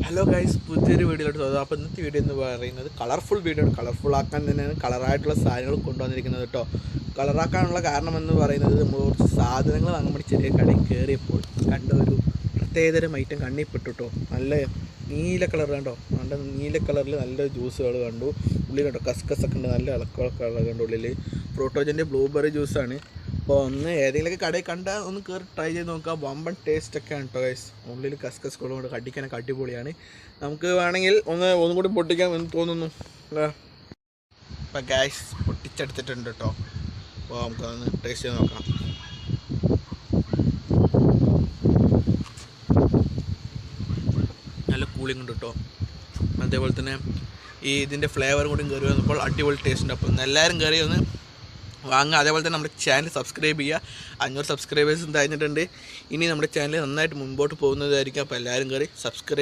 Hello guys, പുതിയൊരു വീഡിയോയിലോട്ട് സ്വാഗതം. അപ്പോൾ ഇന്നത്തെ വീഡിയോ എന്ന് പറയുന്നത് കളർഫുൾ വീഡിയോ ആണ്. കളർഫുൾ ആക്കാൻ തന്നെയാണ് കളറായിട്ടുള്ള സാധനങ്ങൾ കൊണ്ടുവന്നിരിക്കുന്നത് കേട്ടോ. കളറാക്കാനുള്ള കാരണം എന്ന് പറയുന്നത് നമ്മൾ കുറച്ച് സാധനങ്ങൾ വാങ്ങാൻ വേണ്ടി ചെറിയ കടയിൽ കയറിയപ്പോൾ കണ്ട ഒരു പ്രത്യേകതരം ഐറ്റം കണ്ണിപ്പെട്ടു കേട്ടോ. നല്ല നീല കളർ കണ്ടോ, നല്ല നീല കളറിൽ നല്ല ജ്യൂസുകൾ കണ്ടു. ഉള്ളിൽ കണ്ടോ കസ്കസ് ഒക്കെ ഉണ്ട്, നല്ല ഇളക്കളൊക്കെ കണ്ടു. ഉള്ളിൽ ഫ്രൂട്ടോജൻ്റെ ബ്ലൂബെറി ജ്യൂസാണ്. അപ്പോൾ ഒന്ന് ഏതെങ്കിലുമൊക്കെ കടയിൽ കണ്ടാൽ ഒന്ന് കയറി ട്രൈ ചെയ്ത് നോക്കുക. വമ്പൻ ടേസ്റ്റൊക്കെയാണ് കേട്ടോ ഗൈസ്. ഉള്ളിൽ കസ്കസ് കൊണ്ട് കടിക്കാനൊക്കെ അടിപൊളിയാണ്. നമുക്ക് വേണമെങ്കിൽ ഒന്നും കൂടി പൊട്ടിക്കാം എന്ന് തോന്നുന്നു. ഇപ്പം ഗൈസ് പൊട്ടിച്ചെടുത്തിട്ടുണ്ട് കേട്ടോ. അപ്പോൾ നമുക്കതൊന്ന് ടേസ്റ്റ് ചെയ്ത് നോക്കാം. നല്ല കൂളിംഗ് ഉണ്ട് കേട്ടോ. അതേപോലെ തന്നെ ഇതിൻ്റെ ഫ്ലേവറും കൂടി കയറി വന്നപ്പോൾ അടിപൊളി ടേസ്റ്റ് ഉണ്ട്. അപ്പോൾ എല്ലാവരും കയറി ഒന്ന് വാങ്ങുക. അതേപോലെ തന്നെ നമ്മുടെ ചാനൽ സബ്സ്ക്രൈബ് ചെയ്യുക. 500 സബ്സ്ക്രൈബേഴ്സും കഴിഞ്ഞിട്ടുണ്ട്. ഇനി നമ്മുടെ ചാനൽ നന്നായിട്ട് മുമ്പോട്ട് പോകുന്നതായിരിക്കും. അപ്പോൾ എല്ലാവരും കയറി സബ്സ്ക്രൈബ്